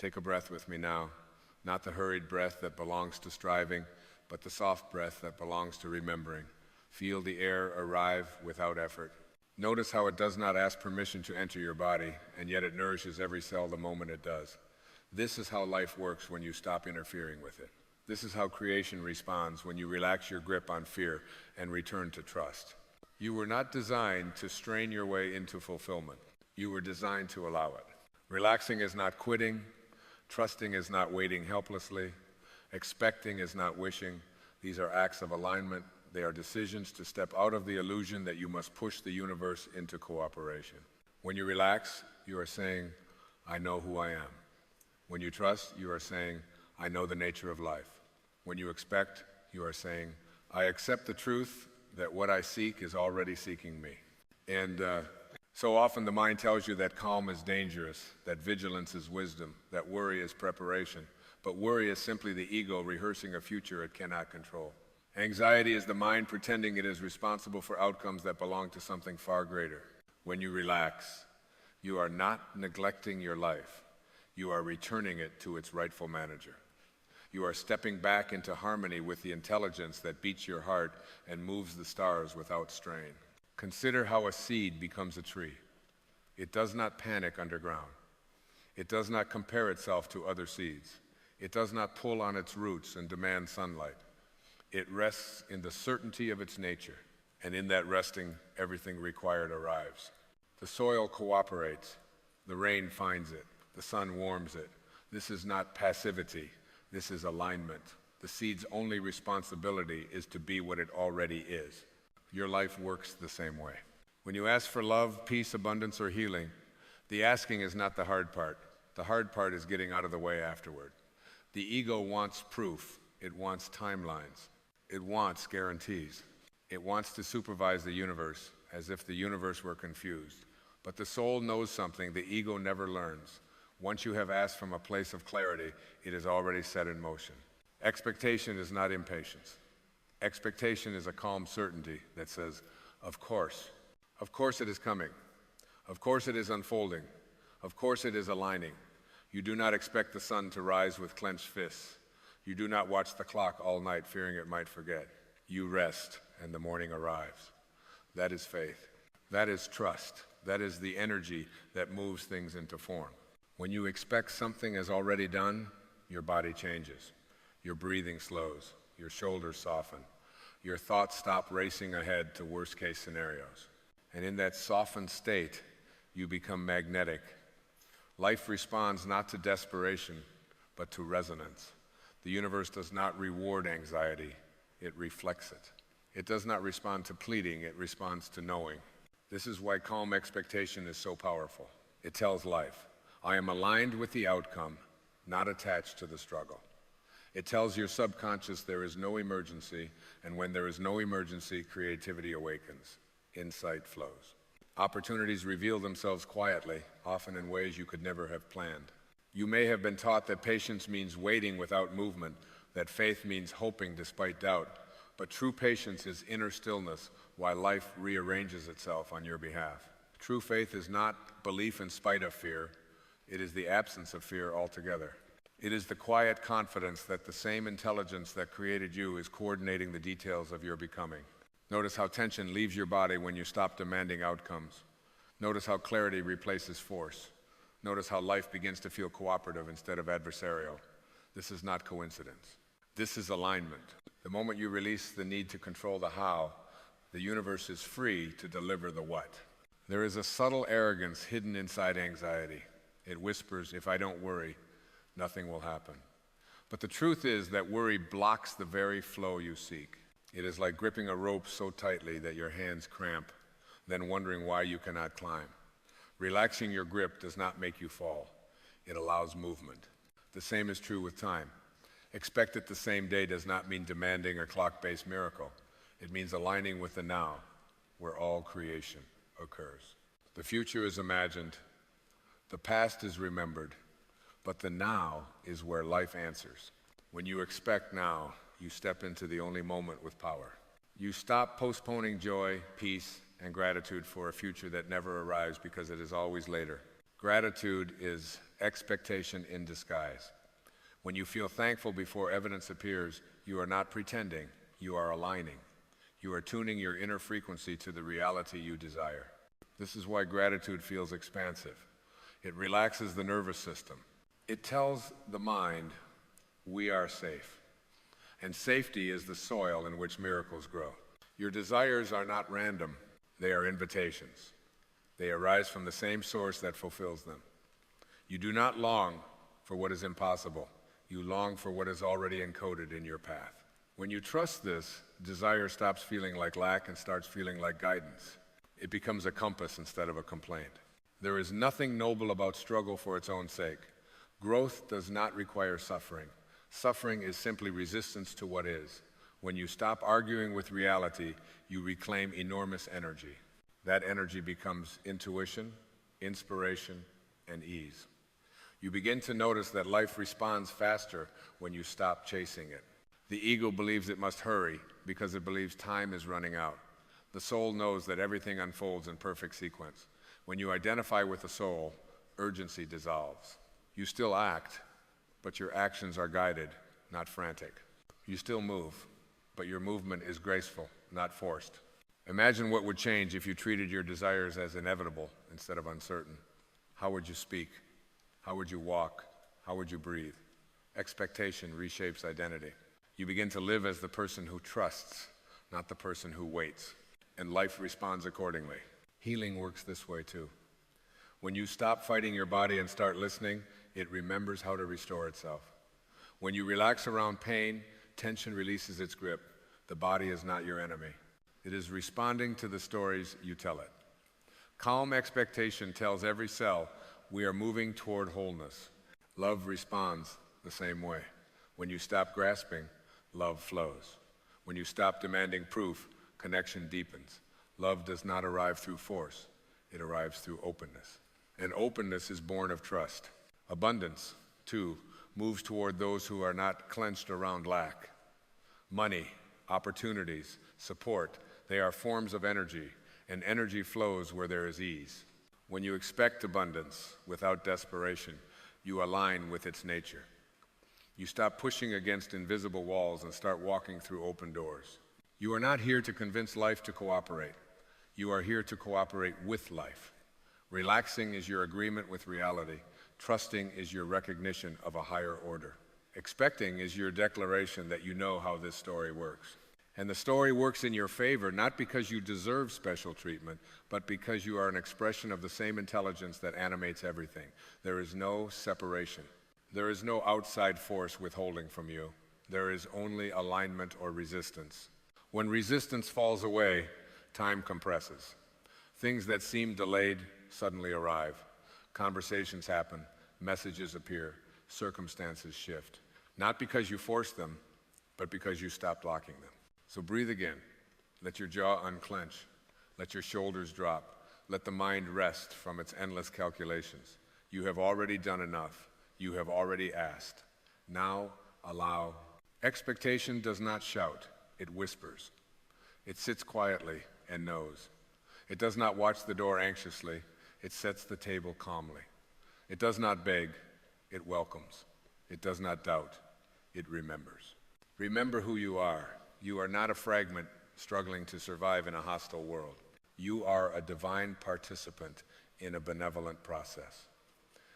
Take a breath with me now. Not the hurried breath that belongs to striving, but the soft breath that belongs to remembering. Feel the air arrive without effort. Notice how it does not ask permission to enter your body, and yet it nourishes every cell the moment it does. This is how life works when you stop interfering with it. This is how creation responds when you relax your grip on fear and return to trust. You were not designed to strain your way into fulfillment. You were designed to allow it. Relaxing is not quitting. Trusting is not waiting helplessly. Expecting is not wishing. These are acts of alignment. They are decisions to step out of the illusion that you must push the universe into cooperation. When you relax, you are saying, I know who I am. When you trust, you are saying, I know the nature of life. When you expect, you are saying, I accept the truth that what I seek is already seeking me. And so often the mind tells you that calm is dangerous, that vigilance is wisdom, that worry is preparation. But worry is simply the ego rehearsing a future it cannot control. Anxiety is the mind pretending it is responsible for outcomes that belong to something far greater. When you relax, you are not neglecting your life. You are returning it to its rightful manager. You are stepping back into harmony with the intelligence that beats your heart and moves the stars without strain. Consider how a seed becomes a tree. It does not panic underground. It does not compare itself to other seeds. It does not pull on its roots and demand sunlight. It rests in the certainty of its nature, and in that resting, everything required arrives. The soil cooperates. The rain finds it. The sun warms it. This is not passivity. This is alignment. The seed's only responsibility is to be what it already is. Your life works the same way. When you ask for love, peace, abundance, or healing, the asking is not the hard part. The hard part is getting out of the way afterward. The ego wants proof. It wants timelines. It wants guarantees. It wants to supervise the universe as if the universe were confused. But the soul knows something the ego never learns. Once you have asked from a place of clarity, it is already set in motion. Expectation is not impatience. Expectation is a calm certainty that says, of course it is coming. Of course it is unfolding. Of course it is aligning. You do not expect the sun to rise with clenched fists. You do not watch the clock all night fearing it might forget. You rest and the morning arrives. That is faith. That is trust. That is the energy that moves things into form. When you expect something is already done, your body changes. Your breathing slows. Your shoulders soften. Your thoughts stop racing ahead to worst-case scenarios. And in that softened state, you become magnetic. Life responds not to desperation, but to resonance. The universe does not reward anxiety, it reflects it. It does not respond to pleading, it responds to knowing. This is why calm expectation is so powerful. It tells life, I am aligned with the outcome, not attached to the struggle. It tells your subconscious there is no emergency, and when there is no emergency, creativity awakens. Insight flows. Opportunities reveal themselves quietly, often in ways you could never have planned. You may have been taught that patience means waiting without movement, that faith means hoping despite doubt, but true patience is inner stillness while life rearranges itself on your behalf. True faith is not belief in spite of fear, it is the absence of fear altogether. It is the quiet confidence that the same intelligence that created you is coordinating the details of your becoming. Notice how tension leaves your body when you stop demanding outcomes. Notice how clarity replaces force. Notice how life begins to feel cooperative instead of adversarial. This is not coincidence. This is alignment. The moment you release the need to control the how, the universe is free to deliver the what. There is a subtle arrogance hidden inside anxiety. It whispers, if I don't worry, nothing will happen. But the truth is that worry blocks the very flow you seek. It is like gripping a rope so tightly that your hands cramp, then wondering why you cannot climb. Relaxing your grip does not make you fall. It allows movement. The same is true with time. Expect it the same day does not mean demanding a clock-based miracle. It means aligning with the now, where all creation occurs. The future is imagined. The past is remembered. But the now is where life answers. When you expect now, you step into the only moment with power. You stop postponing joy, peace, and gratitude for a future that never arrives because it is always later. Gratitude is expectation in disguise. When you feel thankful before evidence appears, you are not pretending, you are aligning. You are tuning your inner frequency to the reality you desire. This is why gratitude feels expansive. It relaxes the nervous system. It tells the mind, we are safe. And safety is the soil in which miracles grow. Your desires are not random, they are invitations. They arise from the same source that fulfills them. You do not long for what is impossible. You long for what is already encoded in your path. When you trust this, desire stops feeling like lack and starts feeling like guidance. It becomes a compass instead of a complaint. There is nothing noble about struggle for its own sake. Growth does not require suffering. Suffering is simply resistance to what is. When you stop arguing with reality, you reclaim enormous energy. That energy becomes intuition, inspiration, and ease. You begin to notice that life responds faster when you stop chasing it. The ego believes it must hurry because it believes time is running out. The soul knows that everything unfolds in perfect sequence. When you identify with the soul, urgency dissolves. You still act, but your actions are guided, not frantic. You still move, but your movement is graceful, not forced. Imagine what would change if you treated your desires as inevitable instead of uncertain. How would you speak? How would you walk? How would you breathe? Expectation reshapes identity. You begin to live as the person who trusts, not the person who waits. And life responds accordingly. Healing works this way too. When you stop fighting your body and start listening, it remembers how to restore itself. When you relax around pain, tension releases its grip. The body is not your enemy. It is responding to the stories you tell it. Calm expectation tells every cell we are moving toward wholeness. Love responds the same way. When you stop grasping, love flows. When you stop demanding proof, connection deepens. Love does not arrive through force. It arrives through openness. And openness is born of trust. Abundance, too, moves toward those who are not clenched around lack. Money, opportunities, support, they are forms of energy, and energy flows where there is ease. When you expect abundance without desperation, you align with its nature. You stop pushing against invisible walls and start walking through open doors. You are not here to convince life to cooperate. You are here to cooperate with life. Relaxing is your agreement with reality. Trusting is your recognition of a higher order. Expecting is your declaration that you know how this story works. And the story works in your favor, not because you deserve special treatment, but because you are an expression of the same intelligence that animates everything. There is no separation. There is no outside force withholding from you. There is only alignment or resistance. When resistance falls away, time compresses. Things that seem delayed suddenly arrive. Conversations happen, messages appear, circumstances shift. Not because you forced them, but because you stopped blocking them. So breathe again. Let your jaw unclench. Let your shoulders drop. Let the mind rest from its endless calculations. You have already done enough. You have already asked. Now allow. Expectation does not shout. It whispers. It sits quietly and knows. It does not watch the door anxiously. It sets the table calmly. It does not beg. It welcomes. It does not doubt. It remembers. Remember who you are. You are not a fragment struggling to survive in a hostile world. You are a divine participant in a benevolent process.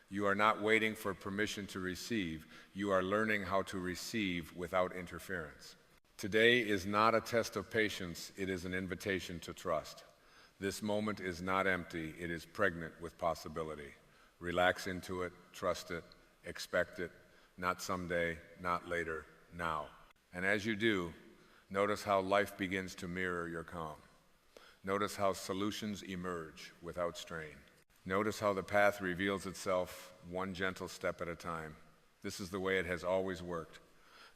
You are not waiting for permission to receive. You are learning how to receive without interference. Today is not a test of patience. It is an invitation to trust. This moment is not empty. It is pregnant with possibility. Relax into it, trust it, expect it, not someday, not later, now. And as you do, notice how life begins to mirror your calm. Notice how solutions emerge without strain. Notice how the path reveals itself one gentle step at a time. This is the way it has always worked.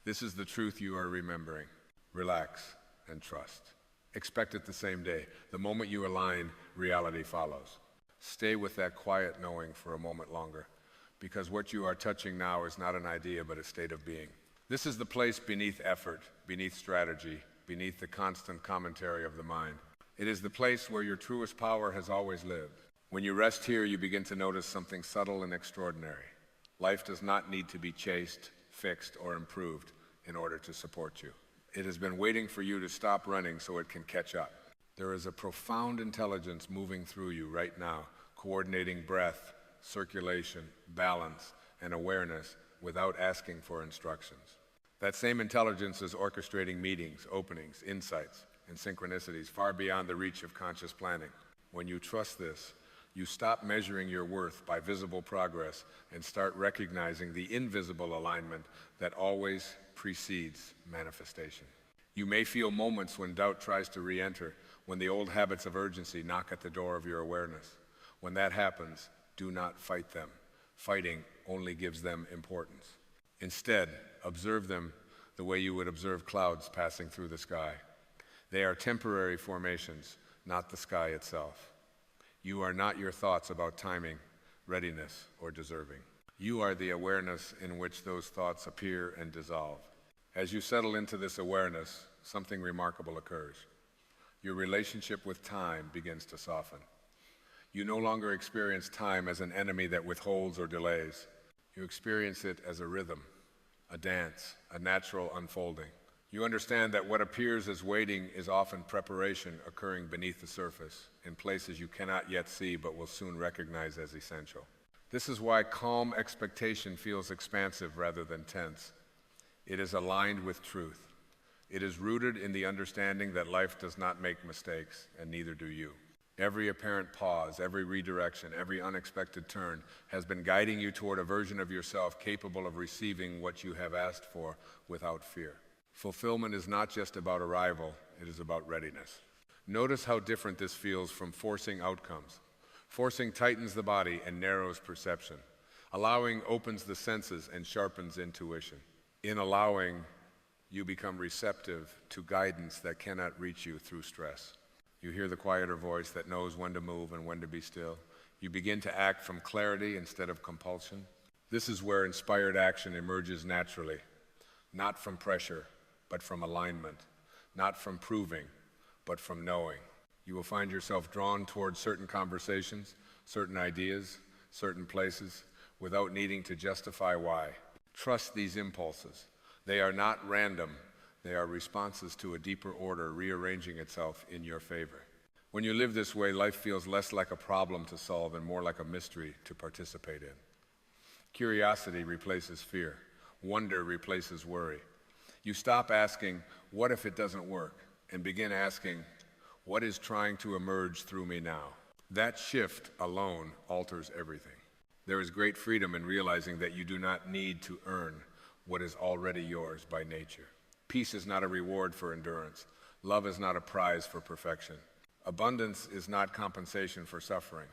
This is the truth you are remembering. Relax and trust. Expect it the same day. The moment you align, reality follows. Stay with that quiet knowing for a moment longer, because what you are touching now is not an idea, but a state of being. This is the place beneath effort, beneath strategy, beneath the constant commentary of the mind. It is the place where your truest power has always lived. When you rest here, you begin to notice something subtle and extraordinary. Life does not need to be chased, fixed, or improved in order to support you. It has been waiting for you to stop running so it can catch up. There is a profound intelligence moving through you right now, coordinating breath, circulation, balance, and awareness without asking for instructions. That same intelligence is orchestrating meetings, openings, insights, and synchronicities far beyond the reach of conscious planning. When you trust this, you stop measuring your worth by visible progress and start recognizing the invisible alignment that always precedes manifestation. You may feel moments when doubt tries to re-enter, when the old habits of urgency knock at the door of your awareness. When that happens, do not fight them. Fighting only gives them importance. Instead, observe them the way you would observe clouds passing through the sky. They are temporary formations, not the sky itself. You are not your thoughts about timing, readiness, or deserving. You are the awareness in which those thoughts appear and dissolve. As you settle into this awareness, something remarkable occurs. Your relationship with time begins to soften. You no longer experience time as an enemy that withholds or delays. You experience it as a rhythm, a dance, a natural unfolding. You understand that what appears as waiting is often preparation occurring beneath the surface, in places you cannot yet see but will soon recognize as essential. This is why calm expectation feels expansive rather than tense. It is aligned with truth. It is rooted in the understanding that life does not make mistakes, and neither do you. Every apparent pause, every redirection, every unexpected turn has been guiding you toward a version of yourself capable of receiving what you have asked for without fear. Fulfillment is not just about arrival, it is about readiness. Notice how different this feels from forcing outcomes. Forcing tightens the body and narrows perception. Allowing opens the senses and sharpens intuition. In allowing, you become receptive to guidance that cannot reach you through stress. You hear the quieter voice that knows when to move and when to be still. You begin to act from clarity instead of compulsion. This is where inspired action emerges naturally, not from pressure, but from alignment, not from proving, but from knowing. You will find yourself drawn towards certain conversations, certain ideas, certain places, without needing to justify why. Trust these impulses. They are not random. They are responses to a deeper order rearranging itself in your favor. When you live this way, life feels less like a problem to solve and more like a mystery to participate in. Curiosity replaces fear. Wonder replaces worry. You stop asking, what if it doesn't work? And begin asking, what is trying to emerge through me now? That shift alone alters everything. There is great freedom in realizing that you do not need to earn what is already yours by nature. Peace is not a reward for endurance. Love is not a prize for perfection. Abundance is not compensation for suffering.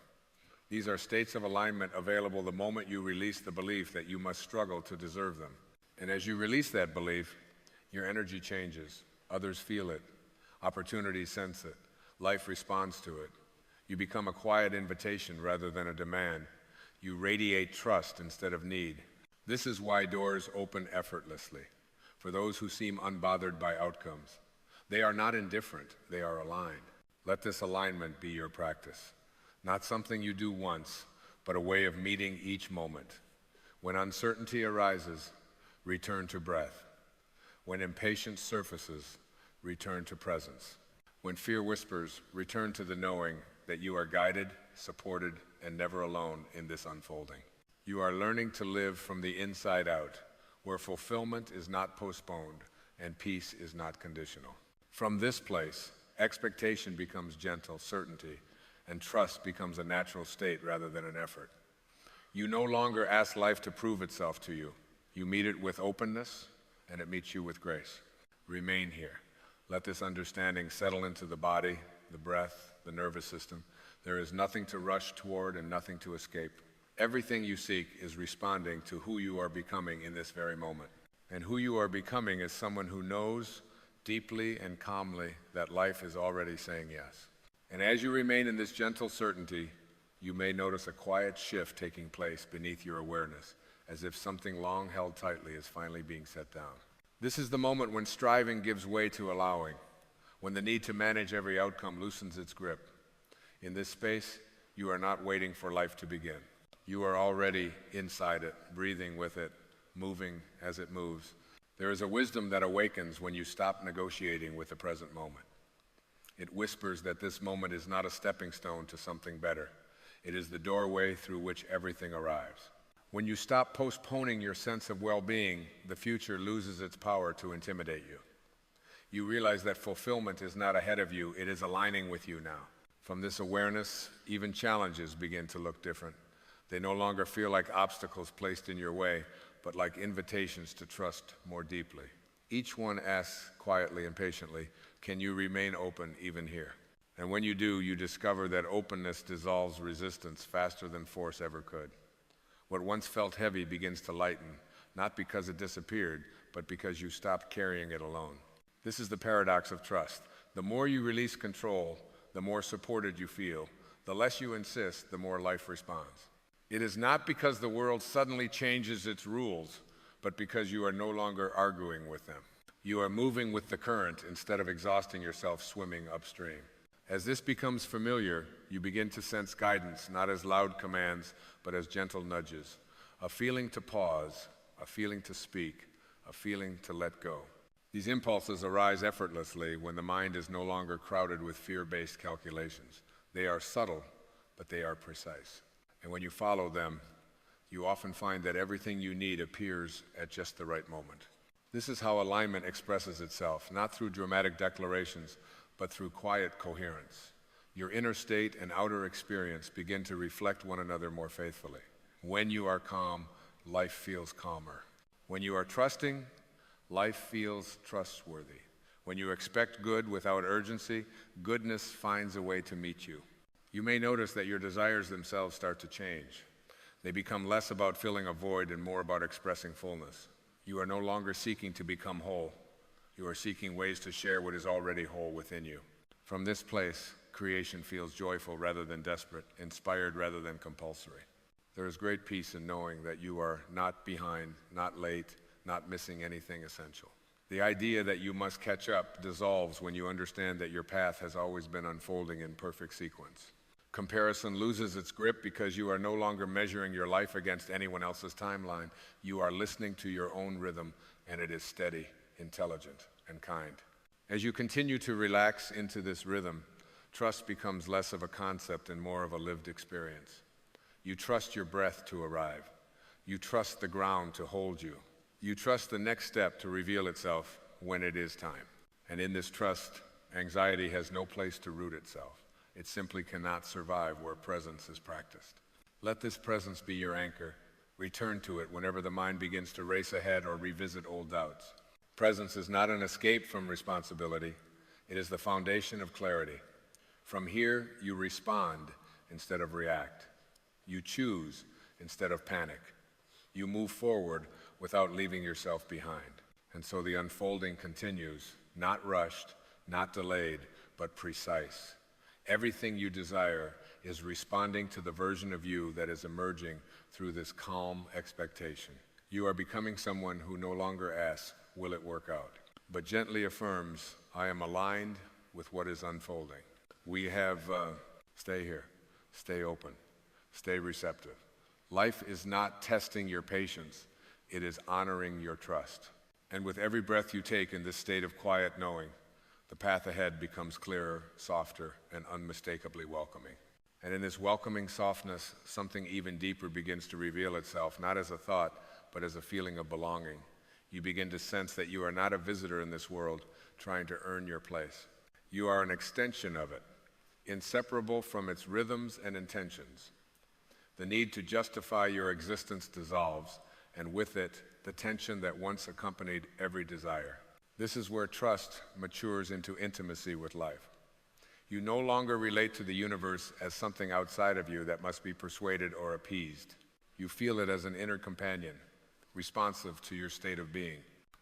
These are states of alignment available the moment you release the belief that you must struggle to deserve them. And as you release that belief, your energy changes. Others feel it. Opportunities sense it. Life responds to it. You become a quiet invitation rather than a demand. You radiate trust instead of need. This is why doors open effortlessly for those who seem unbothered by outcomes. They are not indifferent, they are aligned. Let this alignment be your practice. Not something you do once, but a way of meeting each moment. When uncertainty arises, return to breath. When impatience surfaces, return to presence. When fear whispers, return to the knowing that you are guided, supported, and never alone in this unfolding. You are learning to live from the inside out, where fulfillment is not postponed and peace is not conditional. From this place, expectation becomes gentle certainty, and trust becomes a natural state rather than an effort. You no longer ask life to prove itself to you. You meet it with openness, and it meets you with grace. Remain here. Let this understanding settle into the body, the breath, the nervous system. There is nothing to rush toward and nothing to escape. Everything you seek is responding to who you are becoming in this very moment. And who you are becoming is someone who knows deeply and calmly that life is already saying yes. And as you remain in this gentle certainty, you may notice a quiet shift taking place beneath your awareness, as if something long held tightly is finally being set down. This is the moment when striving gives way to allowing, when the need to manage every outcome loosens its grip. In this space, you are not waiting for life to begin. You are already inside it, breathing with it, moving as it moves. There is a wisdom that awakens when you stop negotiating with the present moment. It whispers that this moment is not a stepping stone to something better. It is the doorway through which everything arrives. When you stop postponing your sense of well-being, the future loses its power to intimidate you. You realize that fulfillment is not ahead of you, it is aligning with you now. From this awareness, even challenges begin to look different. They no longer feel like obstacles placed in your way, but like invitations to trust more deeply. Each one asks quietly and patiently, can you remain open even here? And when you do, you discover that openness dissolves resistance faster than force ever could. What once felt heavy begins to lighten, not because it disappeared, but because you stopped carrying it alone. This is the paradox of trust. The more you release control, the more supported you feel. The less you insist, the more life responds. It is not because the world suddenly changes its rules, but because you are no longer arguing with them. You are moving with the current instead of exhausting yourself swimming upstream. As this becomes familiar, you begin to sense guidance, not as loud commands, but as gentle nudges. A feeling to pause, a feeling to speak, a feeling to let go. These impulses arise effortlessly when the mind is no longer crowded with fear-based calculations. They are subtle, but they are precise. And when you follow them, you often find that everything you need appears at just the right moment. This is how alignment expresses itself, not through dramatic declarations, but through quiet coherence. Your inner state and outer experience begin to reflect one another more faithfully. When you are calm, life feels calmer. When you are trusting, life feels trustworthy. When you expect good without urgency, goodness finds a way to meet you. You may notice that your desires themselves start to change. They become less about filling a void and more about expressing fullness. You are no longer seeking to become whole. You are seeking ways to share what is already whole within you. From this place, creation feels joyful rather than desperate, inspired rather than compulsory. There is great peace in knowing that you are not behind, not late, not missing anything essential. The idea that you must catch up dissolves when you understand that your path has always been unfolding in perfect sequence. Comparison loses its grip because you are no longer measuring your life against anyone else's timeline. You are listening to your own rhythm, and it is steady, intelligent, and kind. As you continue to relax into this rhythm, trust becomes less of a concept and more of a lived experience. You trust your breath to arrive. You trust the ground to hold you. You trust the next step to reveal itself when it is time. And in this trust, anxiety has no place to root itself. It simply cannot survive where presence is practiced. Let this presence be your anchor. Return to it whenever the mind begins to race ahead or revisit old doubts. Presence is not an escape from responsibility. It is the foundation of clarity. From here, you respond instead of react. You choose instead of panic. You move forward without leaving yourself behind. And so the unfolding continues, not rushed, not delayed, but precise. Everything you desire is responding to the version of you that is emerging through this calm expectation. You are becoming someone who no longer asks, will it work out? But gently affirms, I am aligned with what is unfolding. We have, stay here, stay open, stay receptive. Life is not testing your patience, it is honoring your trust. And with every breath you take in this state of quiet knowing, the path ahead becomes clearer, softer, and unmistakably welcoming. And in this welcoming softness, something even deeper begins to reveal itself, not as a thought, but as a feeling of belonging. You begin to sense that you are not a visitor in this world trying to earn your place. You are an extension of it, inseparable from its rhythms and intentions. The need to justify your existence dissolves, and with it, the tension that once accompanied every desire. This is where trust matures into intimacy with life. You no longer relate to the universe as something outside of you that must be persuaded or appeased. You feel it as an inner companion, responsive to your state of being.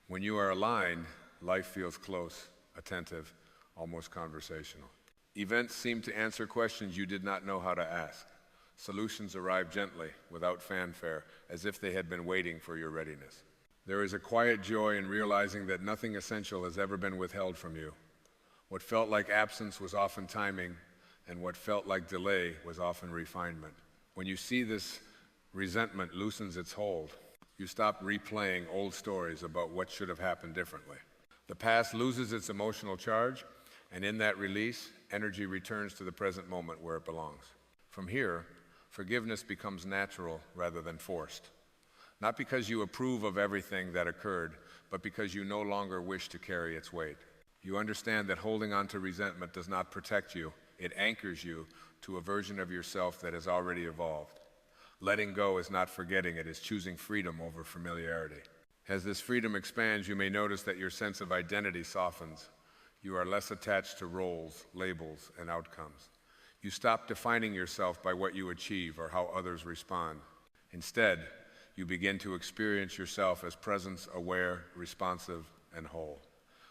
When you are aligned, life feels close, attentive, almost conversational. Events seem to answer questions you did not know how to ask. Solutions arrive gently, without fanfare, as if they had been waiting for your readiness. There is a quiet joy in realizing that nothing essential has ever been withheld from you. What felt like absence was often timing, and what felt like delay was often refinement. When you see this Resentment loosens its hold. You stop replaying old stories about what should have happened differently. The past loses its emotional charge, and in that release, energy returns to the present moment where it belongs. From here, forgiveness becomes natural rather than forced. Not because you approve of everything that occurred, but because you no longer wish to carry its weight. You understand that holding on to resentment does not protect you, it anchors you to a version of yourself that has already evolved. Letting go is not forgetting, it is choosing freedom over familiarity. As this freedom expands, you may notice that your sense of identity softens. You are less attached to roles, labels, and outcomes. You stop defining yourself by what you achieve or how others respond. Instead, you begin to experience yourself as presence, aware, responsive, and whole.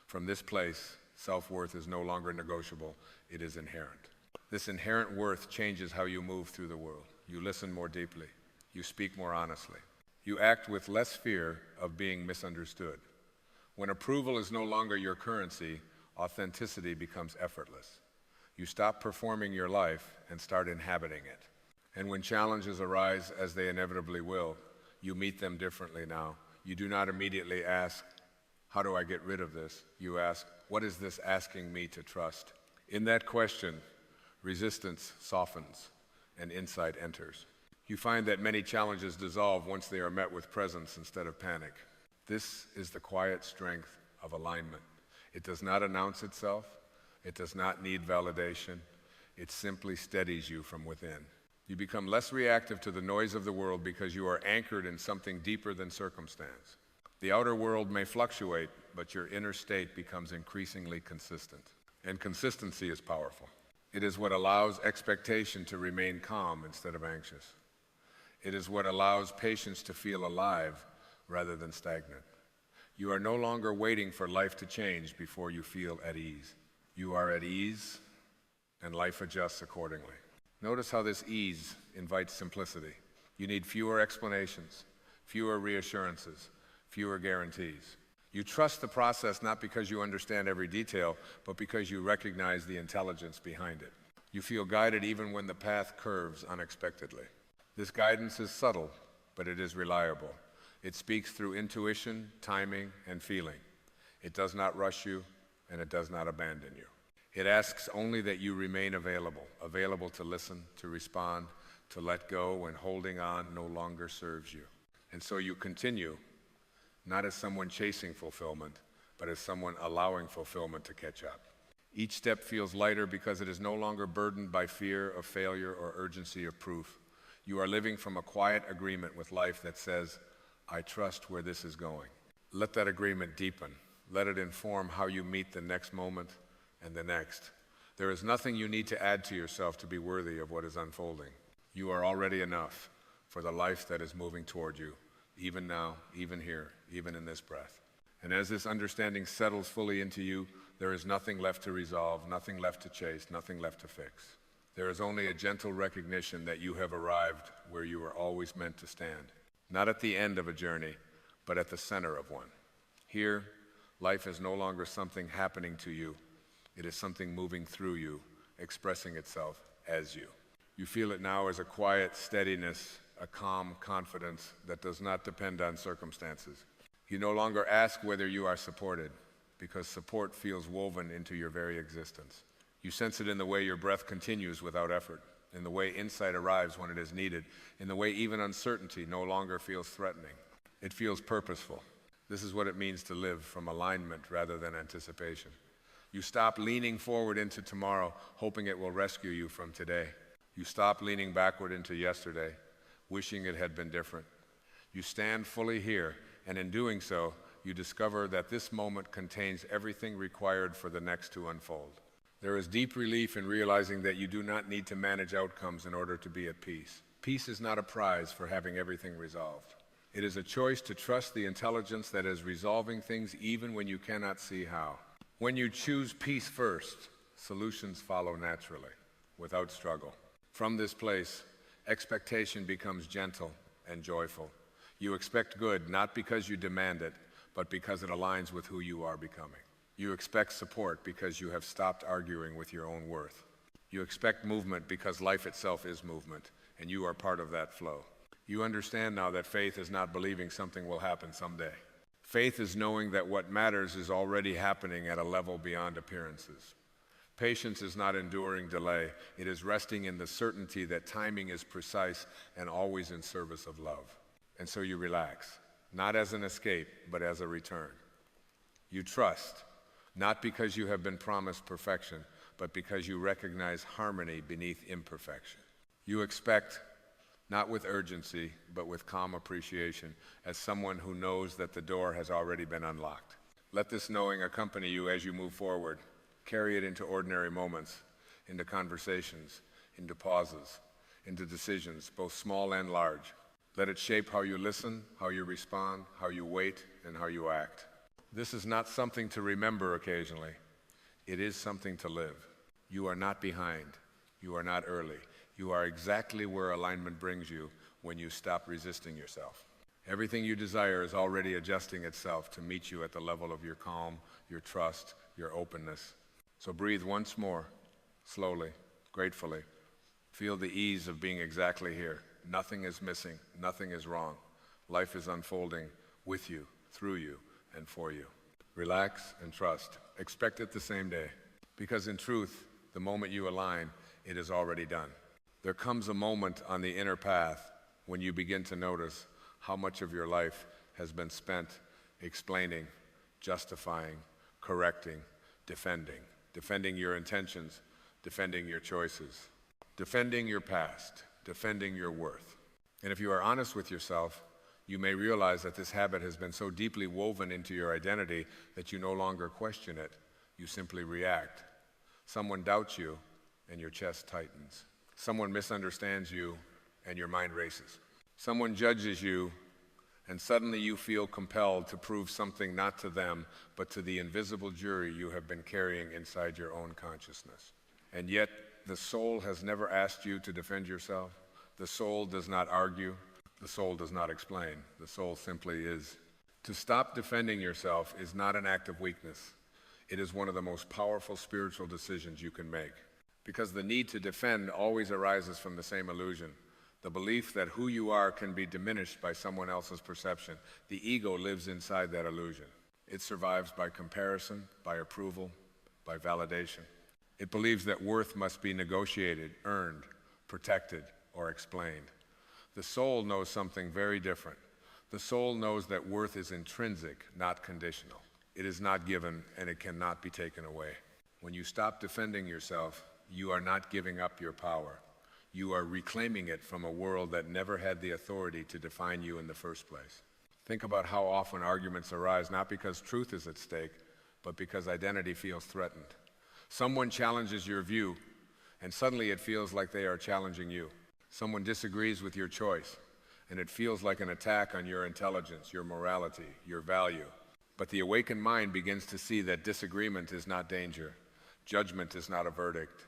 From this place, self-worth is no longer negotiable, it is inherent. This inherent worth changes how you move through the world. You listen more deeply. You speak more honestly. You act with less fear of being misunderstood. When approval is no longer your currency, authenticity becomes effortless. You stop performing your life and start inhabiting it. And when challenges arise, as they inevitably will, you meet them differently now. You do not immediately ask, how do I get rid of this? You ask, what is this asking me to trust? In that question, resistance softens and insight enters. You find that many challenges dissolve once they are met with presence instead of panic. This is the quiet strength of alignment. It does not announce itself. It does not need validation. It simply steadies you from within. You become less reactive to the noise of the world because you are anchored in something deeper than circumstance. The outer world may fluctuate, but your inner state becomes increasingly consistent. And consistency is powerful. It is what allows expectation to remain calm instead of anxious. It is what allows patience to feel alive rather than stagnant. You are no longer waiting for life to change before you feel at ease. You are at ease, and life adjusts accordingly. Notice how this ease invites simplicity. You need fewer explanations, fewer reassurances, fewer guarantees. You trust the process not because you understand every detail, but because you recognize the intelligence behind it. You feel guided even when the path curves unexpectedly. This guidance is subtle, but it is reliable. It speaks through intuition, timing, and feeling. It does not rush you, and it does not abandon you. It asks only that you remain available to listen, to respond, to let go when holding on no longer serves you. And so you continue, not as someone chasing fulfillment, but as someone allowing fulfillment to catch up. Each step feels lighter because it is no longer burdened by fear of failure or urgency of proof. You are living from a quiet agreement with life that says, I trust where this is going. Let that agreement deepen. Let it inform how you meet the next moment and the next. There is nothing you need to add to yourself to be worthy of what is unfolding. You are already enough for the life that is moving toward you, even now, even here, even in this breath. And as this understanding settles fully into you, there is nothing left to resolve, nothing left to chase, nothing left to fix. There is only a gentle recognition that you have arrived where you were always meant to stand. Not at the end of a journey, but at the center of one. Here, life is no longer something happening to you. It is something moving through you, expressing itself as you. You feel it now as a quiet steadiness, a calm confidence that does not depend on circumstances. You no longer ask whether you are supported, because support feels woven into your very existence. You sense it in the way your breath continues without effort, in the way insight arrives when it is needed, in the way even uncertainty no longer feels threatening. It feels purposeful. This is what it means to live from alignment rather than anticipation. You stop leaning forward into tomorrow, hoping it will rescue you from today. You stop leaning backward into yesterday, wishing it had been different. You stand fully here, and in doing so, you discover that this moment contains everything required for the next to unfold. There is deep relief in realizing that you do not need to manage outcomes in order to be at peace. Peace is not a prize for having everything resolved. It is a choice to trust the intelligence that is resolving things even when you cannot see how. When you choose peace first, solutions follow naturally, without struggle. From this place, expectation becomes gentle and joyful. You expect good not because you demand it, but because it aligns with who you are becoming. You expect support because you have stopped arguing with your own worth. You expect movement because life itself is movement, and you are part of that flow. You understand now that faith is not believing something will happen someday. Faith is knowing that what matters is already happening at a level beyond appearances. Patience is not enduring delay. It is resting in the certainty that timing is precise and always in service of love. And so you relax, not as an escape, but as a return. You trust, not because you have been promised perfection, but because you recognize harmony beneath imperfection. You expect, not with urgency, but with calm appreciation, as someone who knows that the door has already been unlocked. Let this knowing accompany you as you move forward. Carry it into ordinary moments, into conversations, into pauses, into decisions, both small and large. Let it shape how you listen, how you respond, how you wait, and how you act. This is not something to remember occasionally. It is something to live. You are not behind. You are not early. You are exactly where alignment brings you when you stop resisting yourself. Everything you desire is already adjusting itself to meet you at the level of your calm, your trust, your openness. So breathe once more, slowly, gratefully. Feel the ease of being exactly here. Nothing is missing. Nothing is wrong. Life is unfolding with you, through you, and for you. Relax and trust. Expect it the same day. Because in truth, the moment you align, it is already done. There comes a moment on the inner path when you begin to notice how much of your life has been spent explaining, justifying, correcting, defending your intentions, defending your choices, defending your past, defending your worth. And if you are honest with yourself, you may realize that this habit has been so deeply woven into your identity that you no longer question it. You simply react. Someone doubts you, and your chest tightens. Someone misunderstands you, and your mind races. Someone judges you, and suddenly you feel compelled to prove something not to them, but to the invisible jury you have been carrying inside your own consciousness. And yet, the soul has never asked you to defend yourself. The soul does not argue. The soul does not explain. The soul simply is. To stop defending yourself is not an act of weakness. It is one of the most powerful spiritual decisions you can make. Because the need to defend always arises from the same illusion. The belief that who you are can be diminished by someone else's perception. The ego lives inside that illusion. It survives by comparison, by approval, by validation. It believes that worth must be negotiated, earned, protected, or explained. The soul knows something very different. The soul knows that worth is intrinsic, not conditional. It is not given, and it cannot be taken away. When you stop defending yourself, you are not giving up your power. You are reclaiming it from a world that never had the authority to define you in the first place. Think about how often arguments arise, not because truth is at stake, but because identity feels threatened. Someone challenges your view, and suddenly it feels like they are challenging you. Someone disagrees with your choice, and it feels like an attack on your intelligence, your morality, your value. But the awakened mind begins to see that disagreement is not danger. Judgment is not a verdict.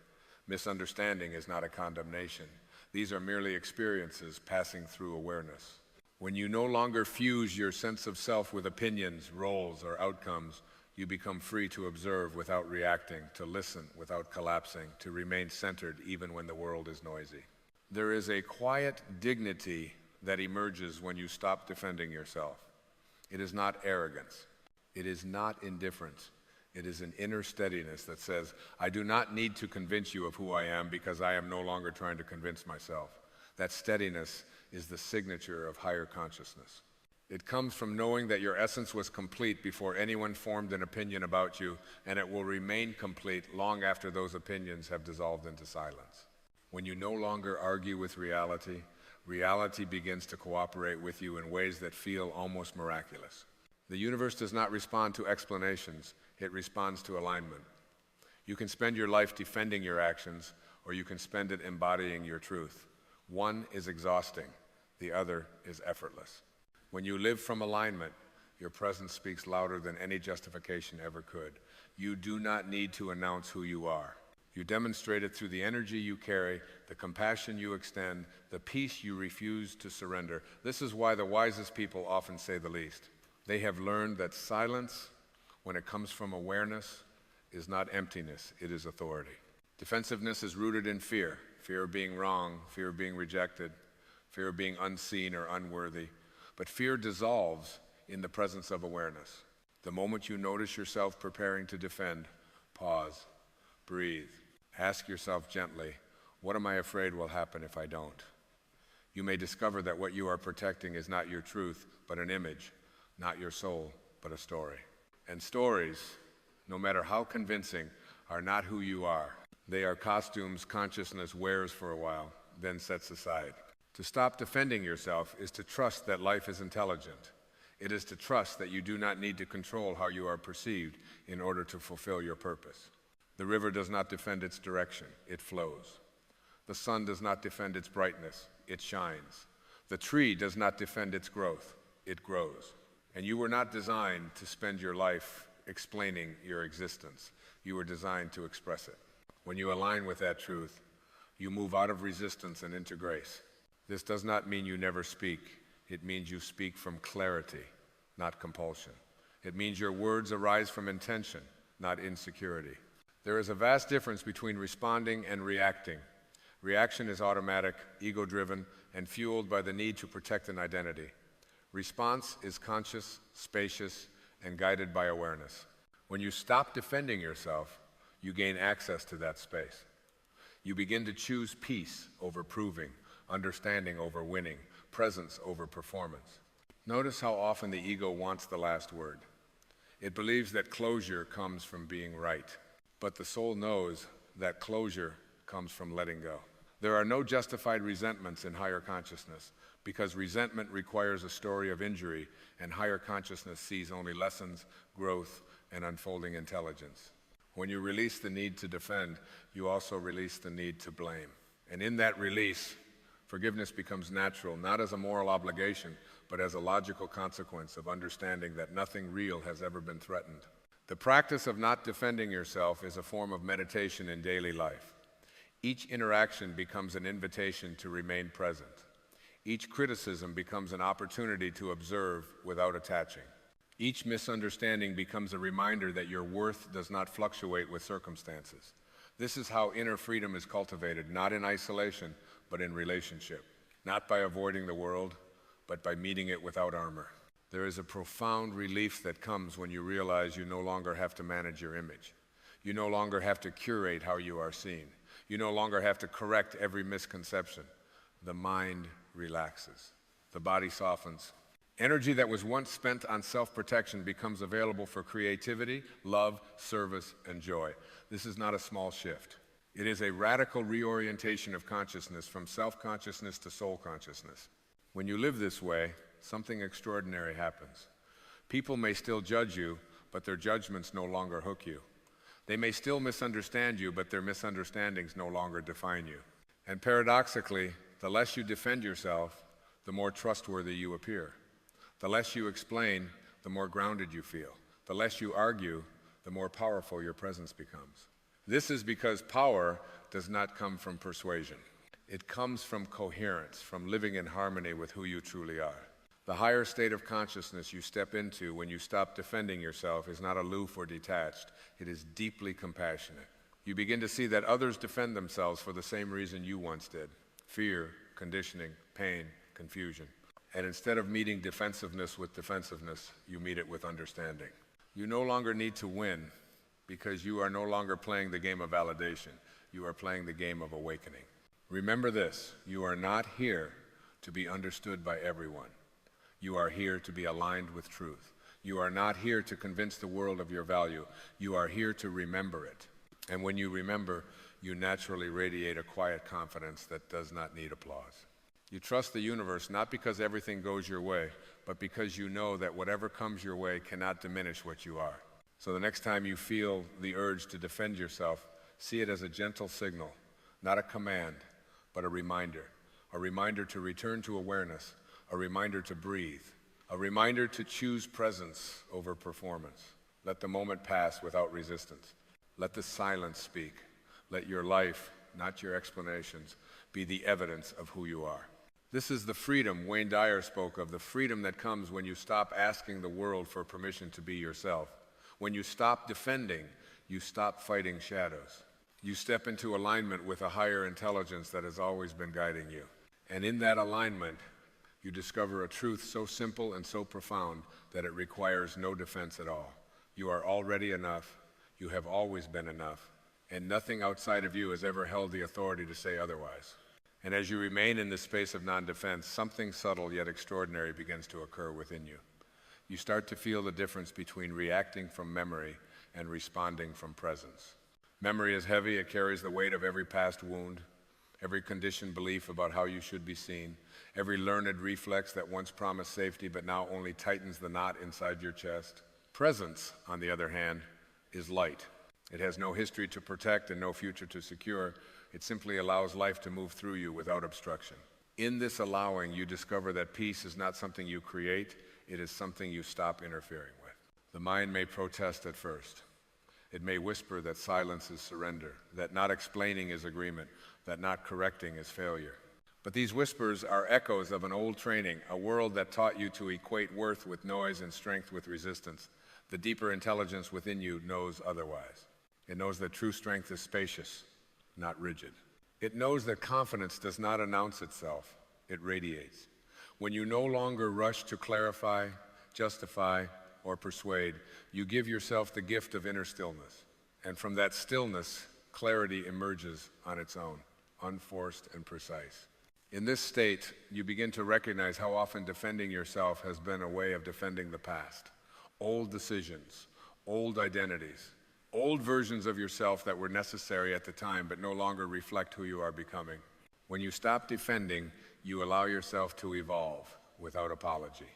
Misunderstanding is not a condemnation. These are merely experiences passing through awareness. When you no longer fuse your sense of self with opinions, roles, or outcomes, you become free to observe without reacting, to listen without collapsing, to remain centered even when the world is noisy. There is a quiet dignity that emerges when you stop defending yourself. It is not arrogance. It is not indifference. It is an inner steadiness that says, I do not need to convince you of who I am because I am no longer trying to convince myself. That steadiness is the signature of higher consciousness. It comes from knowing that your essence was complete before anyone formed an opinion about you, and it will remain complete long after those opinions have dissolved into silence. When you no longer argue with reality, reality begins to cooperate with you in ways that feel almost miraculous. The universe does not respond to explanations. It responds to alignment. You can spend your life defending your actions, or you can spend it embodying your truth. One is exhausting. The other is effortless. When you live from alignment, your presence speaks louder than any justification ever could. You do not need to announce who you are. You demonstrate it through the energy you carry, the compassion you extend, the peace you refuse to surrender. This is why the wisest people often say the least. They have learned that silence, when it comes from awareness, is not emptiness, it is authority. Defensiveness is rooted in fear. Fear of being wrong, fear of being rejected, fear of being unseen or unworthy. But fear dissolves in the presence of awareness. The moment you notice yourself preparing to defend, pause, breathe. Ask yourself gently, what am I afraid will happen if I don't? You may discover that what you are protecting is not your truth, but an image, not your soul, but a story. And stories, no matter how convincing, are not who you are. They are costumes consciousness wears for a while, then sets aside. To stop defending yourself is to trust that life is intelligent. It is to trust that you do not need to control how you are perceived in order to fulfill your purpose. The river does not defend its direction, it flows. The sun does not defend its brightness, it shines. The tree does not defend its growth, it grows. And you were not designed to spend your life explaining your existence. You were designed to express it. When you align with that truth, you move out of resistance and into grace. This does not mean you never speak. It means you speak from clarity, not compulsion. It means your words arise from intention, not insecurity. There is a vast difference between responding and reacting. Reaction is automatic, ego-driven, and fueled by the need to protect an identity. Response is conscious, spacious, and guided by awareness. When you stop defending yourself, you gain access to that space. You begin to choose peace over proving, understanding over winning, presence over performance. Notice how often the ego wants the last word. It believes that closure comes from being right, but the soul knows that closure comes from letting go. There are no justified resentments in higher consciousness, because resentment requires a story of injury, and higher consciousness sees only lessons, growth, and unfolding intelligence. When you release the need to defend, you also release the need to blame. And in that release, forgiveness becomes natural, not as a moral obligation, but as a logical consequence of understanding that nothing real has ever been threatened. The practice of not defending yourself is a form of meditation in daily life. Each interaction becomes an invitation to remain present. Each criticism becomes an opportunity to observe without attaching. Each misunderstanding becomes a reminder that your worth does not fluctuate with circumstances. This is how inner freedom is cultivated, not in isolation, but in relationship. Not by avoiding the world, but by meeting it without armor. There is a profound relief that comes when you realize you no longer have to manage your image. You no longer have to curate how you are seen. You no longer have to correct every misconception. The mind relaxes. The body softens. Energy that was once spent on self-protection becomes available for creativity, love, service, and joy. This is not a small shift. It is a radical reorientation of consciousness from self-consciousness to soul consciousness. When you live this way, something extraordinary happens. People may still judge you, but their judgments no longer hook you. They may still misunderstand you, but their misunderstandings no longer define you. And paradoxically, the less you defend yourself, the more trustworthy you appear. The less you explain, the more grounded you feel. The less you argue, the more powerful your presence becomes. This is because power does not come from persuasion. It comes from coherence, from living in harmony with who you truly are. The higher state of consciousness you step into when you stop defending yourself is not aloof or detached. It is deeply compassionate. You begin to see that others defend themselves for the same reason you once did: fear, conditioning, pain, confusion. And instead of meeting defensiveness with defensiveness, you meet it with understanding. You no longer need to win because you are no longer playing the game of validation. You are playing the game of awakening. Remember this: you are not here to be understood by everyone. You are here to be aligned with truth. You are not here to convince the world of your value. You are here to remember it. And when you remember, you naturally radiate a quiet confidence that does not need applause. You trust the universe not because everything goes your way, but because you know that whatever comes your way cannot diminish what you are. So the next time you feel the urge to defend yourself, see it as a gentle signal, not a command, but a reminder to return to awareness, a reminder to breathe, a reminder to choose presence over performance. Let the moment pass without resistance. Let the silence speak. Let your life, not your explanations, be the evidence of who you are. This is the freedom Wayne Dyer spoke of, the freedom that comes when you stop asking the world for permission to be yourself. When you stop defending, you stop fighting shadows. You step into alignment with a higher intelligence that has always been guiding you. And in that alignment, you discover a truth so simple and so profound that it requires no defense at all. You are already enough. You have always been enough. And nothing outside of you has ever held the authority to say otherwise. And as you remain in this space of non-defense, something subtle yet extraordinary begins to occur within you. You start to feel the difference between reacting from memory and responding from presence. Memory is heavy. It carries the weight of every past wound, every conditioned belief about how you should be seen, every learned reflex that once promised safety but now only tightens the knot inside your chest. Presence, on the other hand, is light. It has no history to protect and no future to secure. It simply allows life to move through you without obstruction. In this allowing, you discover that peace is not something you create, it is something you stop interfering with. The mind may protest at first. It may whisper that silence is surrender, that not explaining is agreement, that not correcting is failure. But these whispers are echoes of an old training, a world that taught you to equate worth with noise and strength with resistance. The deeper intelligence within you knows otherwise. It knows that true strength is spacious, not rigid. It knows that confidence does not announce itself, it radiates. When you no longer rush to clarify, justify, or persuade, you give yourself the gift of inner stillness. And from that stillness, clarity emerges on its own, unforced and precise. In this state, you begin to recognize how often defending yourself has been a way of defending the past. Old decisions, old identities, old versions of yourself that were necessary at the time but no longer reflect who you are becoming. When you stop defending, you allow yourself to evolve without apology.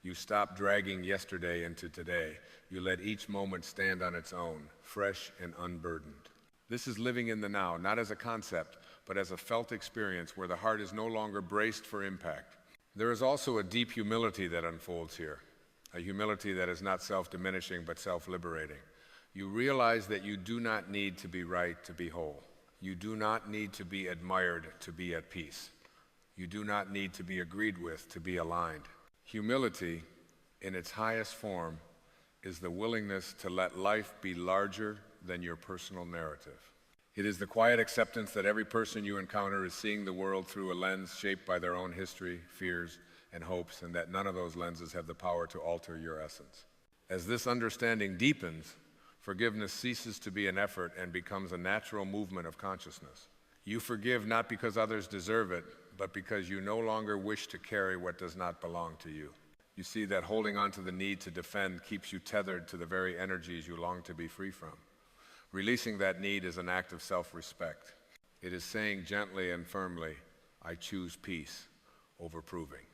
You stop dragging yesterday into today. You let each moment stand on its own, fresh and unburdened. This is living in the now, not as a concept, but as a felt experience where the heart is no longer braced for impact. There is also a deep humility that unfolds here, a humility that is not self-diminishing but self-liberating. You realize that you do not need to be right to be whole. You do not need to be admired to be at peace. You do not need to be agreed with to be aligned. Humility, in its highest form, is the willingness to let life be larger than your personal narrative. It is the quiet acceptance that every person you encounter is seeing the world through a lens shaped by their own history, fears, and hopes, and that none of those lenses have the power to alter your essence. As this understanding deepens, forgiveness ceases to be an effort and becomes a natural movement of consciousness. You forgive not because others deserve it, but because you no longer wish to carry what does not belong to you. You see that holding on to the need to defend keeps you tethered to the very energies you long to be free from. Releasing that need is an act of self-respect. It is saying gently and firmly, I choose peace over proving.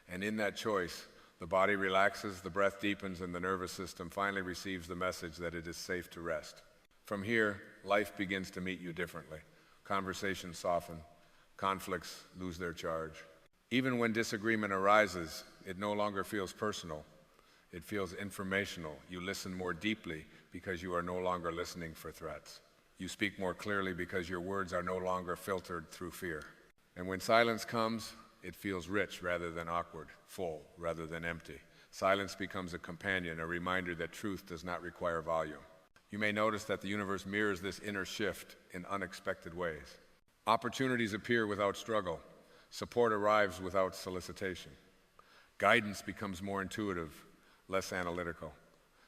And in that choice, the body relaxes, the breath deepens, and the nervous system finally receives the message that it is safe to rest. From here, life begins to meet you differently. Conversations soften, conflicts lose their charge. Even when disagreement arises, it no longer feels personal. It feels informational. You listen more deeply because you are no longer listening for threats. You speak more clearly because your words are no longer filtered through fear. And when silence comes, it feels rich rather than awkward, full rather than empty. Silence becomes a companion, a reminder that truth does not require volume. You may notice that the universe mirrors this inner shift in unexpected ways. Opportunities appear without struggle. Support arrives without solicitation. Guidance becomes more intuitive, less analytical.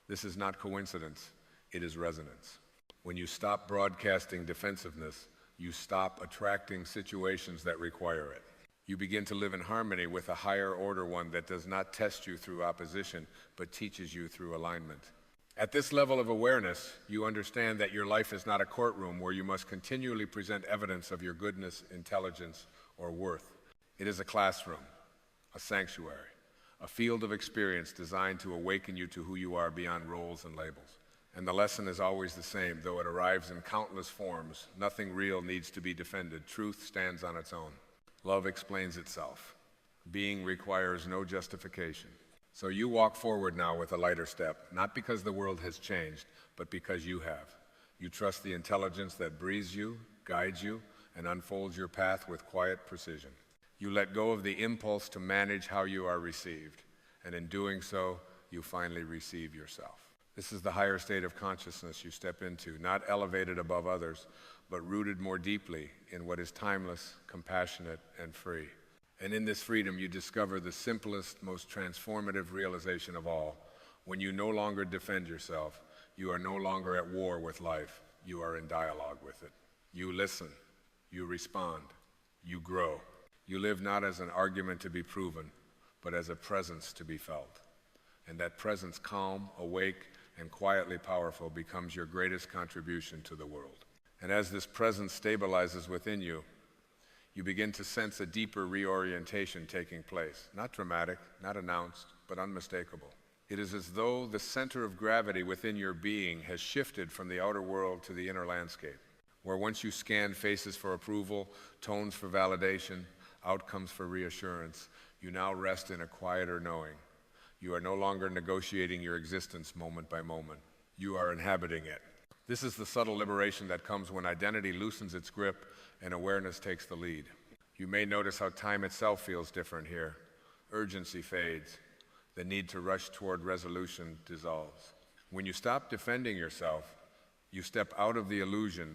This is not coincidence, it is resonance. When you stop broadcasting defensiveness, you stop attracting situations that require it. You begin to live in harmony with a higher order one that does not test you through opposition, but teaches you through alignment. At this level of awareness, you understand that your life is not a courtroom where you must continually present evidence of your goodness, intelligence, or worth. It is a classroom, a sanctuary, a field of experience designed to awaken you to who you are beyond roles and labels. And the lesson is always the same, though it arrives in countless forms. Nothing real needs to be defended. Truth stands on its own. Love explains itself. Being requires no justification. So you walk forward now with a lighter step, not because the world has changed, but because you have. You trust the intelligence that breathes you, guides you, and unfolds your path with quiet precision. You let go of the impulse to manage how you are received, and in doing so, you finally receive yourself. This is the higher state of consciousness you step into, not elevated above others, but rooted more deeply in what is timeless, compassionate, and free. And in this freedom, you discover the simplest, most transformative realization of all. When you no longer defend yourself, you are no longer at war with life. You are in dialogue with it. You listen. You respond. You grow. You live not as an argument to be proven, but as a presence to be felt. And that presence, calm, awake, and quietly powerful, becomes your greatest contribution to the world. And as this presence stabilizes within you, you begin to sense a deeper reorientation taking place. Not dramatic, not announced, but unmistakable. It is as though the center of gravity within your being has shifted from the outer world to the inner landscape, where once you scanned faces for approval, tones for validation, outcomes for reassurance, you now rest in a quieter knowing. You are no longer negotiating your existence moment by moment. You are inhabiting it. This is the subtle liberation that comes when identity loosens its grip and awareness takes the lead. You may notice how time itself feels different here. Urgency fades. The need to rush toward resolution dissolves. When you stop defending yourself, you step out of the illusion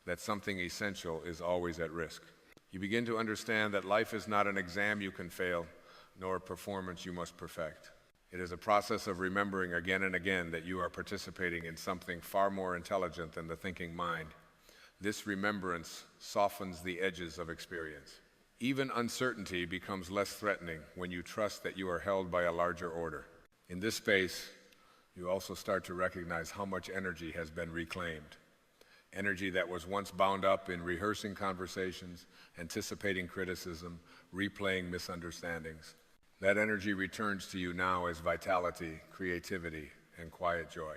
that something essential is always at risk. You begin to understand that life is not an exam you can fail, nor a performance you must perfect. It is a process of remembering again and again that you are participating in something far more intelligent than the thinking mind. This remembrance softens the edges of experience. Even uncertainty becomes less threatening when you trust that you are held by a larger order. In this space, you also start to recognize how much energy has been reclaimed. Energy that was once bound up in rehearsing conversations, anticipating criticism, replaying misunderstandings. That energy returns to you now as vitality, creativity, and quiet joy.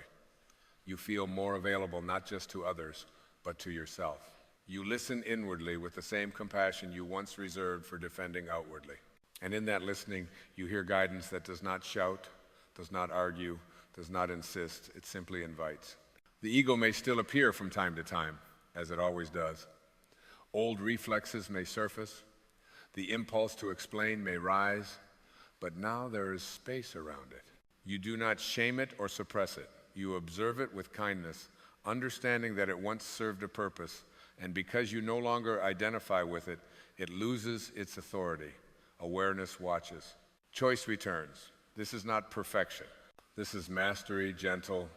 You feel more available not just to others, but to yourself. You listen inwardly with the same compassion you once reserved for defending outwardly. And in that listening, you hear guidance that does not shout, does not argue, does not insist. It simply invites. The ego may still appear from time to time, as it always does. Old reflexes may surface. The impulse to explain may rise. But now there is space around it. You do not shame it or suppress it. You observe it with kindness, understanding that it once served a purpose, and because you no longer identify with it, it loses its authority. Awareness watches. Choice returns. This is not perfection. This is mastery, gentle,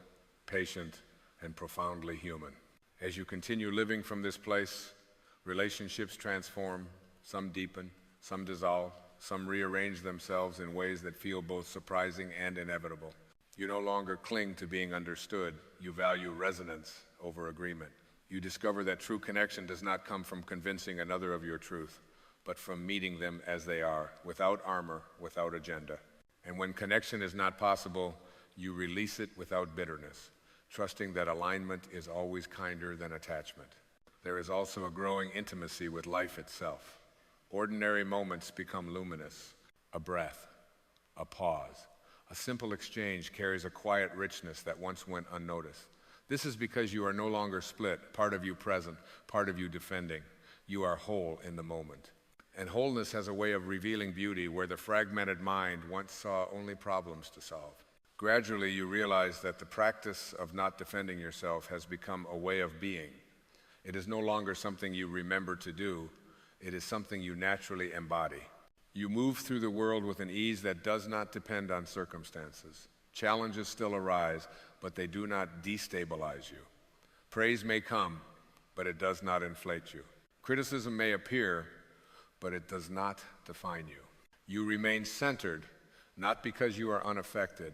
patient, and profoundly human. As you continue living from this place, relationships transform, some deepen, some dissolve, some rearrange themselves in ways that feel both surprising and inevitable. You no longer cling to being understood. You value resonance over agreement. You discover that true connection does not come from convincing another of your truth, but from meeting them as they are, without armor, without agenda. And when connection is not possible, you release it without bitterness, trusting that alignment is always kinder than attachment. There is also a growing intimacy with life itself. Ordinary moments become luminous. A breath, a pause, a simple exchange carries a quiet richness that once went unnoticed. This is because you are no longer split, part of you present, part of you defending. You are whole in the moment. And wholeness has a way of revealing beauty where the fragmented mind once saw only problems to solve. Gradually, you realize that the practice of not defending yourself has become a way of being. It is no longer something you remember to do. It is something you naturally embody. You move through the world with an ease that does not depend on circumstances. Challenges still arise, but they do not destabilize you. Praise may come, but it does not inflate you. Criticism may appear, but it does not define you. You remain centered, not because you are unaffected,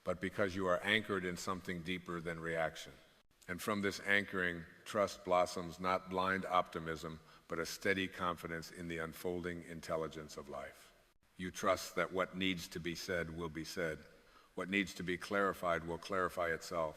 but because you are anchored in something deeper than reaction. And from this anchoring, trust blossoms not blind optimism, but a steady confidence in the unfolding intelligence of life. You trust that what needs to be said will be said. What needs to be clarified will clarify itself.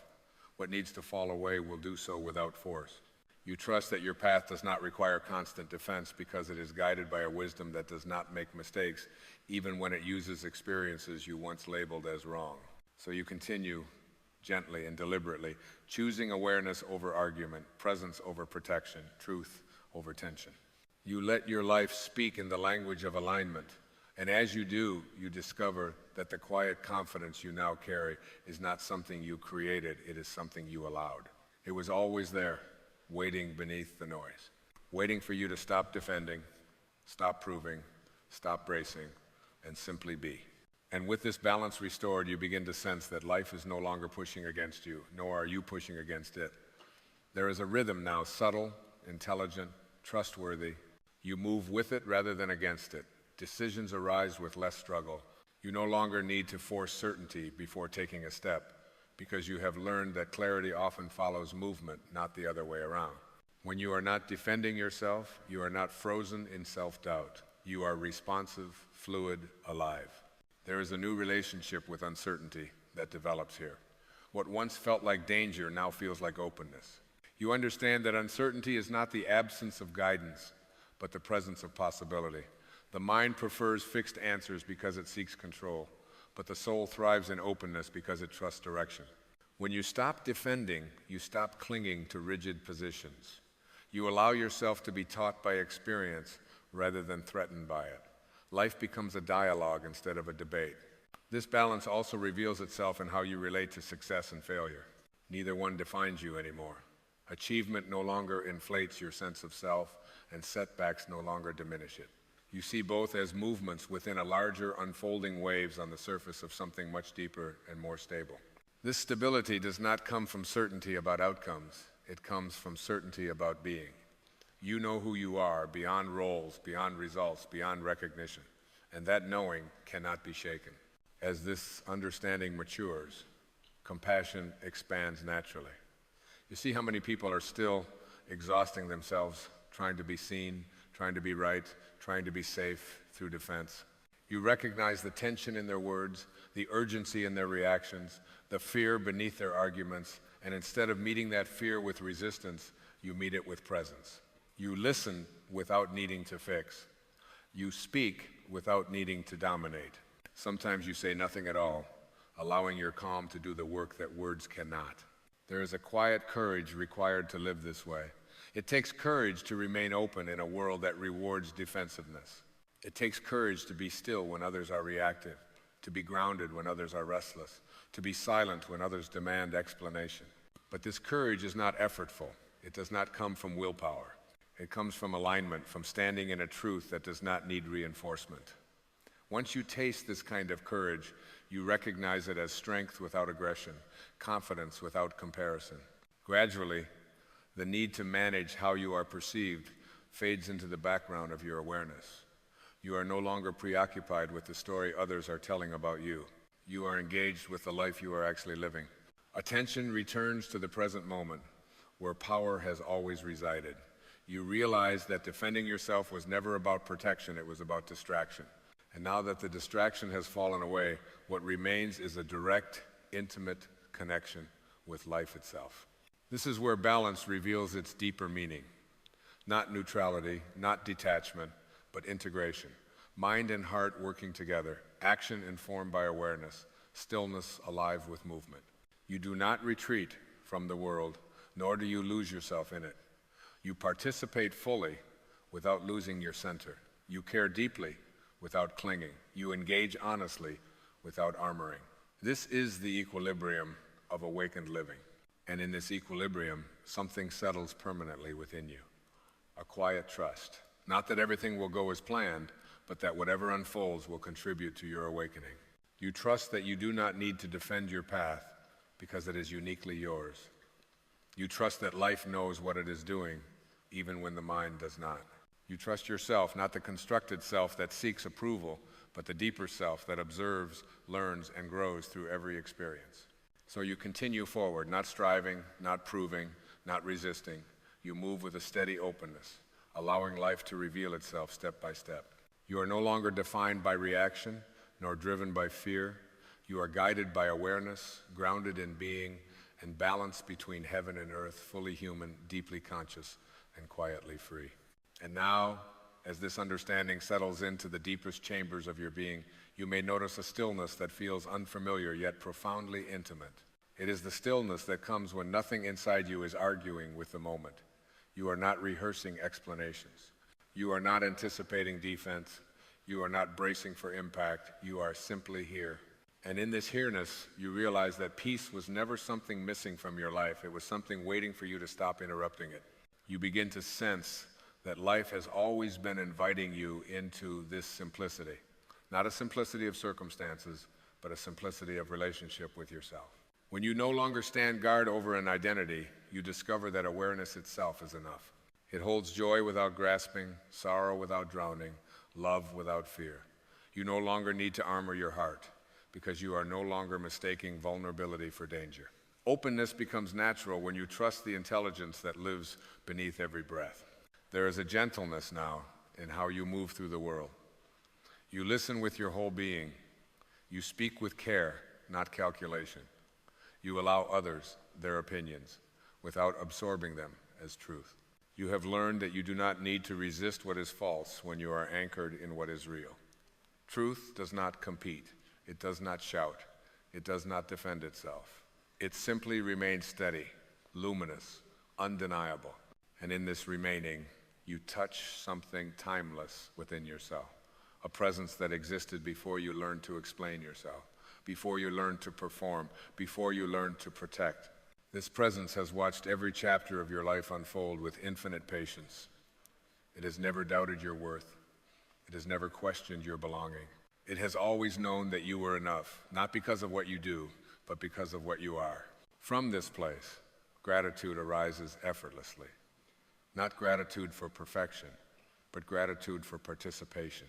What needs to fall away will do so without force. You trust that your path does not require constant defense because it is guided by a wisdom that does not make mistakes, even when it uses experiences you once labeled as wrong. So you continue gently and deliberately, choosing awareness over argument, presence over protection, truth over tension. You let your life speak in the language of alignment, and as you do, you discover that the quiet confidence you now carry is not something you created, it is something you allowed. It was always there, waiting beneath the noise, waiting for you to stop defending, stop proving, stop bracing, and simply be. And with this balance restored, you begin to sense that life is no longer pushing against you, nor are you pushing against it. There is a rhythm now, subtle, intelligent, trustworthy. You move with it rather than against it. Decisions arise with less struggle. You no longer need to force certainty before taking a step, because you have learned that clarity often follows movement, not the other way around. When you are not defending yourself, you are not frozen in self-doubt. You are responsive, fluid, alive. There is a new relationship with uncertainty that develops here. What once felt like danger now feels like openness. You understand that uncertainty is not the absence of guidance, but the presence of possibility. The mind prefers fixed answers because it seeks control, but the soul thrives in openness because it trusts direction. When you stop defending, you stop clinging to rigid positions. You allow yourself to be taught by experience rather than threatened by it. Life becomes a dialogue instead of a debate. This balance also reveals itself in how you relate to success and failure. Neither one defines you anymore. Achievement no longer inflates your sense of self, and setbacks no longer diminish it. You see both as movements within a larger unfolding waves on the surface of something much deeper and more stable. This stability does not come from certainty about outcomes. It comes from certainty about being. You know who you are, beyond roles, beyond results, beyond recognition, and that knowing cannot be shaken. As this understanding matures, compassion expands naturally. You see how many people are still exhausting themselves, trying to be seen, trying to be right, trying to be safe through defense. You recognize the tension in their words, the urgency in their reactions, the fear beneath their arguments, and instead of meeting that fear with resistance, you meet it with presence. You listen without needing to fix. You speak without needing to dominate. Sometimes you say nothing at all, allowing your calm to do the work that words cannot. There is a quiet courage required to live this way. It takes courage to remain open in a world that rewards defensiveness. It takes courage to be still when others are reactive, to be grounded when others are restless, to be silent when others demand explanation. But this courage is not effortful. It does not come from willpower. It comes from alignment, from standing in a truth that does not need reinforcement. Once you taste this kind of courage, you recognize it as strength without aggression, confidence without comparison. Gradually, the need to manage how you are perceived fades into the background of your awareness. You are no longer preoccupied with the story others are telling about you. You are engaged with the life you are actually living. Attention returns to the present moment, where power has always resided. You realize that defending yourself was never about protection, it was about distraction. And now that the distraction has fallen away, what remains is a direct, intimate connection with life itself. This is where balance reveals its deeper meaning. Not neutrality, not detachment, but integration. Mind and heart working together, action informed by awareness, stillness alive with movement. You do not retreat from the world, nor do you lose yourself in it. You participate fully without losing your center. You care deeply without clinging. You engage honestly without armoring. This is the equilibrium of awakened living. And in this equilibrium, something settles permanently within you. A quiet trust. Not that everything will go as planned, but that whatever unfolds will contribute to your awakening. You trust that you do not need to defend your path because it is uniquely yours. You trust that life knows what it is doing, even when the mind does not. You trust yourself, not the constructed self that seeks approval, but the deeper self that observes, learns, and grows through every experience. So you continue forward, not striving, not proving, not resisting. You move with a steady openness, allowing life to reveal itself step by step. You are no longer defined by reaction, nor driven by fear. You are guided by awareness, grounded in being, and balanced between heaven and earth, fully human, deeply conscious, and quietly free. And now, as this understanding settles into the deepest chambers of your being, you may notice a stillness that feels unfamiliar yet profoundly intimate. It is the stillness that comes when nothing inside you is arguing with the moment. You are not rehearsing explanations. You are not anticipating defense. You are not bracing for impact. You are simply here. And in this here-ness, you realize that peace was never something missing from your life. It was something waiting for you to stop interrupting it. You begin to sense that life has always been inviting you into this simplicity. Not a simplicity of circumstances, but a simplicity of relationship with yourself. When you no longer stand guard over an identity, you discover that awareness itself is enough. It holds joy without grasping, sorrow without drowning, love without fear. You no longer need to armor your heart because you are no longer mistaking vulnerability for danger. Openness becomes natural when you trust the intelligence that lives beneath every breath. There is a gentleness now in how you move through the world. You listen with your whole being. You speak with care, not calculation. You allow others their opinions without absorbing them as truth. You have learned that you do not need to resist what is false when you are anchored in what is real. Truth does not compete. It does not shout. It does not defend itself. It simply remains steady, luminous, undeniable. And in this remaining, you touch something timeless within yourself, a presence that existed before you learned to explain yourself, before you learned to perform, before you learned to protect. This presence has watched every chapter of your life unfold with infinite patience. It has never doubted your worth. It has never questioned your belonging. It has always known that you were enough, not because of what you do, but because of what you are. From this place, gratitude arises effortlessly. Not gratitude for perfection, but gratitude for participation,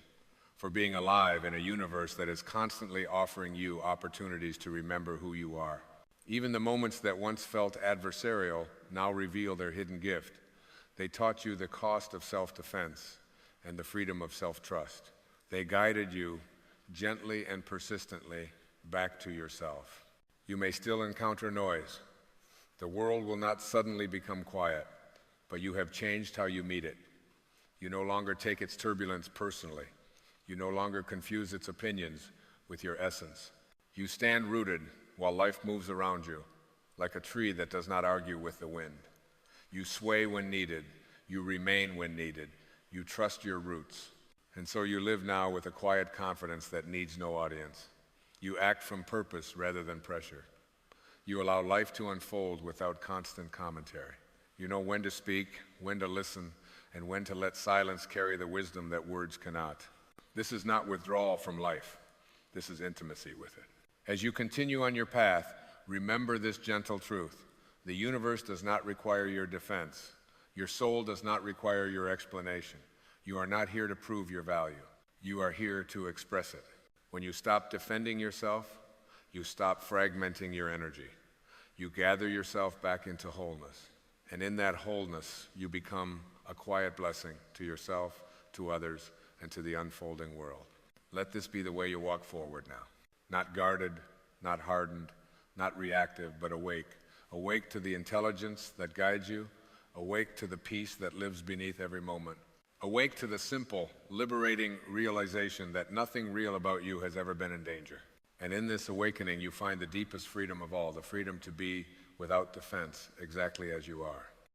for being alive in a universe that is constantly offering you opportunities to remember who you are. Even the moments that once felt adversarial now reveal their hidden gift. They taught you the cost of self-defense and the freedom of self-trust. They guided you gently and persistently back to yourself. You may still encounter noise. The world will not suddenly become quiet, but you have changed how you meet it. You no longer take its turbulence personally. You no longer confuse its opinions with your essence. You stand rooted while life moves around you, like a tree that does not argue with the wind. You sway when needed. You remain when needed. You trust your roots. And so you live now with a quiet confidence that needs no audience. You act from purpose rather than pressure. You allow life to unfold without constant commentary. You know when to speak, when to listen, and when to let silence carry the wisdom that words cannot. This is not withdrawal from life. This is intimacy with it. As you continue on your path, remember this gentle truth. The universe does not require your defense. Your soul does not require your explanation. You are not here to prove your value. You are here to express it. When you stop defending yourself, you stop fragmenting your energy. You gather yourself back into wholeness. And in that wholeness, you become a quiet blessing to yourself, to others, and to the unfolding world. Let this be the way you walk forward now. Not guarded, not hardened, not reactive, but awake. Awake to the intelligence that guides you. Awake to the peace that lives beneath every moment. Awake to the simple, liberating realization that nothing real about you has ever been in danger. And in this awakening, you find the deepest freedom of all, the freedom to be without defense, exactly as you are.